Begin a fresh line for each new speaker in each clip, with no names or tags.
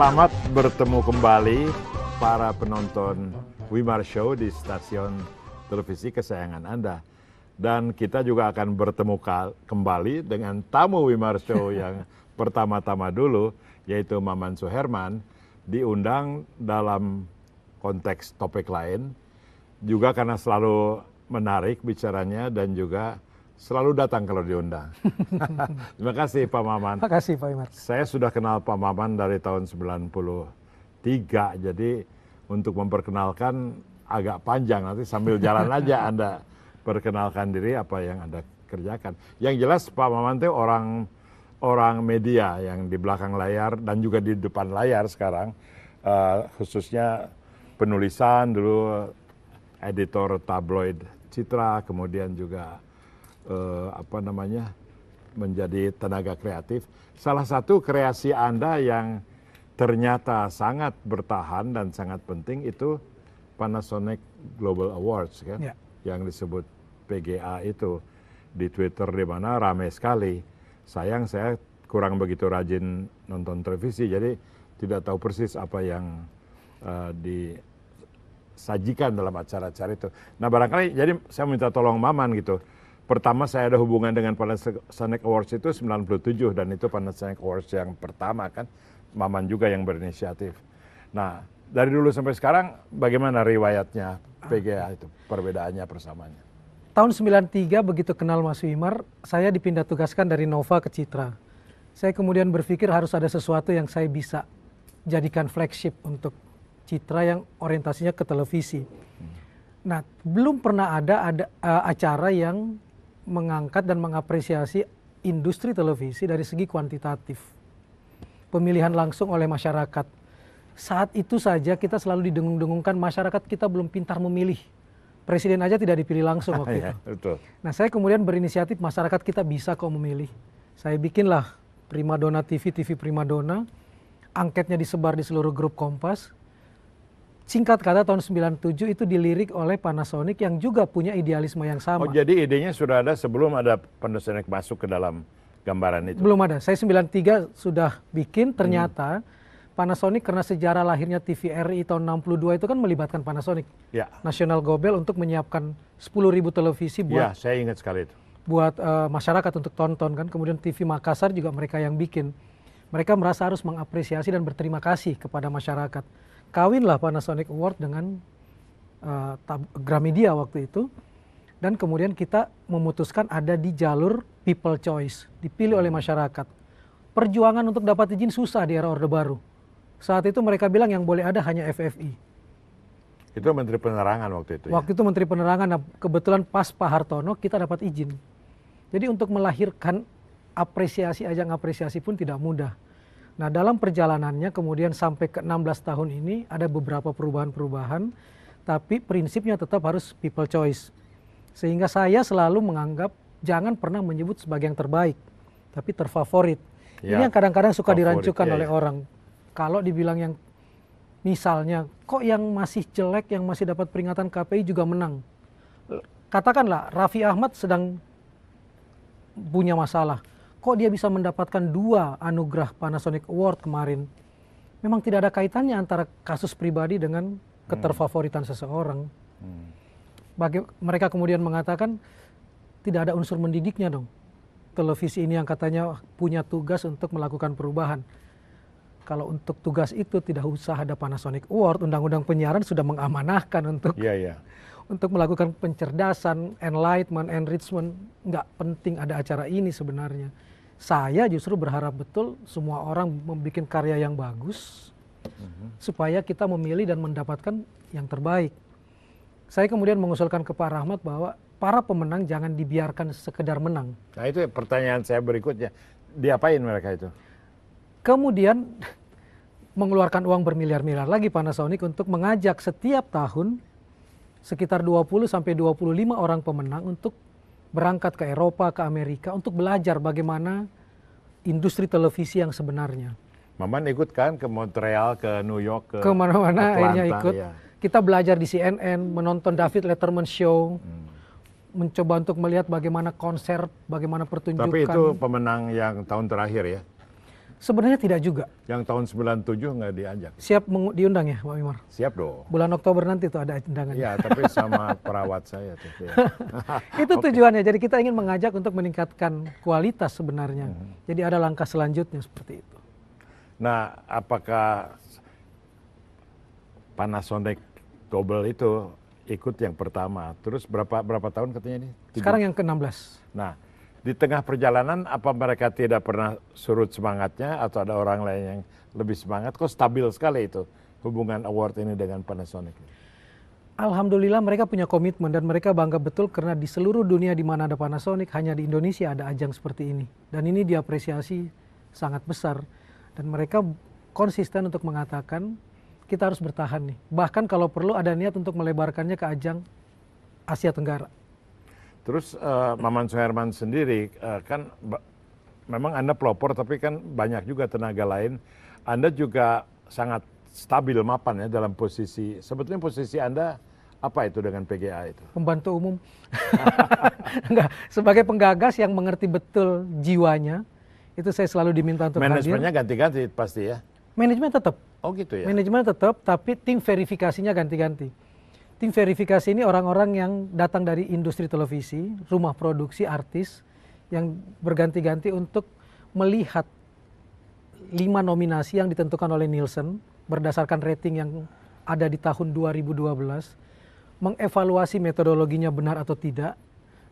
Selamat bertemu kembali para penonton Wimar Show di stasiun televisi kesayangan Anda. Dan kita juga akan bertemu kembali dengan tamu Wimar Show yang pertama-tama dulu, yaitu Maman Suherman, diundang dalam konteks topik lain, juga karena selalu menarik bicaranya dan juga selalu datang kalau diundang. Terima kasih Pak Maman.
Terima kasih Pak Wimar.
Saya sudah kenal Pak Maman dari tahun 93, jadi untuk memperkenalkan agak panjang, nanti sambil jalan aja Anda perkenalkan diri apa yang Anda kerjakan. Yang jelas Pak Maman itu orang media yang di belakang layar dan juga di depan layar sekarang, khususnya penulisan dulu, editor tabloid Citra, kemudian juga menjadi tenaga kreatif. Salah satu kreasi Anda yang ternyata sangat bertahan dan sangat penting itu Panasonic Global Awards, kan? Ya. Yang disebut PGA itu di Twitter, di mana ramai sekali. Sayang saya kurang begitu rajin nonton televisi, jadi tidak tahu persis apa yang disajikan dalam acara-acara itu. Nah barangkali jadi saya minta tolong Maman gitu. Pertama saya ada hubungan dengan Panasonic Awards itu 97, dan itu Panasonic Awards yang pertama kan, Maman juga yang berinisiatif. Nah dari dulu sampai sekarang bagaimana riwayatnya PGA itu, perbedaannya, persamaannya?
Tahun 93 begitu kenal Mas Wimar, saya dipindah tugaskan dari Nova ke Citra. Saya kemudian berpikir harus ada sesuatu yang saya bisa jadikan flagship untuk Citra yang orientasinya ke televisi. Nah belum pernah ada acara yang mengangkat dan mengapresiasi industri televisi dari segi kuantitatif. Pemilihan langsung oleh masyarakat. Saat itu saja kita selalu didengung-dengungkan masyarakat kita belum pintar memilih. Presiden aja tidak dipilih langsung waktu itu.
Betul.
Nah saya kemudian berinisiatif masyarakat kita bisa kok memilih. Saya bikinlah Primadona TV, TV Primadona. Angketnya disebar di seluruh grup Kompas. Singkat kata tahun 97 itu dilirik oleh Panasonic yang juga punya idealisme yang sama.
Oh jadi idenya sudah ada sebelum ada Panasonic masuk ke dalam gambaran itu?
Belum ada, saya 93 sudah bikin, ternyata Panasonic karena sejarah lahirnya TVRI tahun 62 itu kan melibatkan Panasonic.
Ya.
National Gobel untuk menyiapkan 10.000 televisi buat,
ya, saya ingat sekali itu.
Buat masyarakat untuk tonton kan. Kemudian TV Makassar juga mereka yang bikin. Mereka merasa harus mengapresiasi dan berterima kasih kepada masyarakat. Kawinlah Panasonic Award dengan Gramedia waktu itu, dan kemudian kita memutuskan ada di jalur People Choice, dipilih oleh masyarakat. Perjuangan untuk dapat izin susah di era Orde Baru. Saat itu mereka bilang yang boleh ada hanya FFI.
Itu Menteri Penerangan waktu itu.
Waktu itu Menteri Penerangan, nah kebetulan pas Pak Hartono kita dapat izin. Jadi untuk melahirkan apresiasi, ajang apresiasi pun tidak mudah. Nah dalam perjalanannya kemudian sampai ke 16 tahun ini ada beberapa perubahan-perubahan, tapi prinsipnya tetap harus people choice. Sehingga saya selalu menganggap jangan pernah menyebut sebagai yang terbaik, tapi terfavorit. Ya, ini yang kadang-kadang suka dirancukan oleh orang. Kalau dibilang yang misalnya, kok yang masih jelek, yang masih dapat peringatan KPI juga menang. Katakanlah Raffi Ahmad sedang punya masalah. Kok dia bisa mendapatkan 2 anugerah Panasonic Award kemarin? Memang tidak ada kaitannya antara kasus pribadi dengan keterfavoritan seseorang. Mereka kemudian mengatakan tidak ada unsur mendidiknya dong. Televisi ini yang katanya punya tugas untuk melakukan perubahan. Kalau untuk tugas itu tidak usah ada Panasonic Award, Undang-Undang Penyiaran sudah mengamanahkan untuk untuk melakukan pencerdasan, enlightenment, enrichment. Nggak penting ada acara ini sebenarnya. Saya justru berharap betul semua orang membuat karya yang bagus supaya kita memilih dan mendapatkan yang terbaik. Saya kemudian mengusulkan ke Pak Rahmat bahwa para pemenang jangan dibiarkan sekedar menang.
Nah itu pertanyaan saya berikutnya, diapain mereka itu?
Kemudian mengeluarkan uang bermiliar-miliar lagi Panasonic untuk mengajak setiap tahun sekitar 20 sampai 25 orang pemenang untuk berangkat ke Eropa, ke Amerika untuk belajar bagaimana industri televisi yang sebenarnya.
Maman ikut kan ke Montreal, ke New York, ke
mana-mana akhirnya ikut.
Ya.
Kita belajar di CNN, menonton David Letterman Show, mencoba untuk melihat bagaimana konser, bagaimana pertunjukan.
Tapi itu pemenang yang tahun terakhir ya?
Sebenarnya tidak juga.
Yang tahun 97 nggak diajak.
Siap diundang ya, Pak Wimar?
Siap dong.
Bulan Oktober nanti tuh ada undangan.
Iya, tapi sama perawat saya tuh. Ya.
Itu tujuannya. Jadi kita ingin mengajak untuk meningkatkan kualitas sebenarnya. Jadi ada langkah selanjutnya seperti itu.
Nah, apakah Panasonic Global itu ikut yang pertama? Terus berapa tahun katanya ini?
Sekarang yang ke-16.
Nah, di tengah perjalanan apa mereka tidak pernah surut semangatnya atau ada orang lain yang lebih semangat? Kok stabil sekali itu hubungan award ini dengan Panasonic?
Alhamdulillah mereka punya komitmen dan mereka bangga betul karena di seluruh dunia di mana ada Panasonic, hanya di Indonesia ada ajang seperti ini. Dan ini diapresiasi sangat besar. Dan mereka konsisten untuk mengatakan kita harus bertahan nih. Bahkan kalau perlu ada niat untuk melebarkannya ke ajang Asia Tenggara.
Terus Maman Suherman sendiri kan memang Anda pelopor tapi kan banyak juga tenaga lain. Anda juga sangat stabil mapan ya dalam posisi. Sebetulnya posisi Anda apa itu dengan PGA itu?
Pembantu umum. Enggak, sebagai penggagas yang mengerti betul jiwanya, itu saya selalu diminta untuk hadir.
Manajemennya ganti-ganti pasti ya?
Manajemen tetap.
Oh gitu ya?
Manajemen tetap, tapi tim verifikasinya ganti-ganti. Tim verifikasi ini orang-orang yang datang dari industri televisi, rumah produksi, artis, yang berganti-ganti untuk melihat 5 nominasi yang ditentukan oleh Nielsen berdasarkan rating yang ada di tahun 2012, mengevaluasi metodologinya benar atau tidak,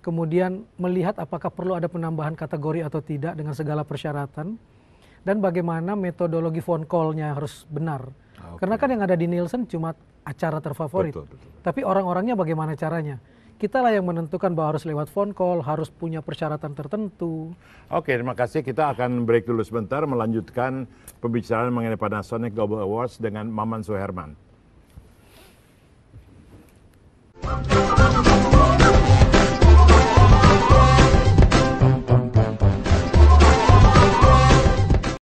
kemudian melihat apakah perlu ada penambahan kategori atau tidak dengan segala persyaratan, dan bagaimana metodologi phone call-nya harus benar. Karena kan yang ada di Nielsen cuma acara terfavorit. Betul. Tapi orang-orangnya bagaimana caranya? Kita lah yang menentukan bahwa harus lewat phone call, harus punya persyaratan tertentu.
Oke, terima kasih. Kita akan break dulu sebentar, melanjutkan pembicaraan mengenai Panasonic Global Awards dengan Maman Suherman.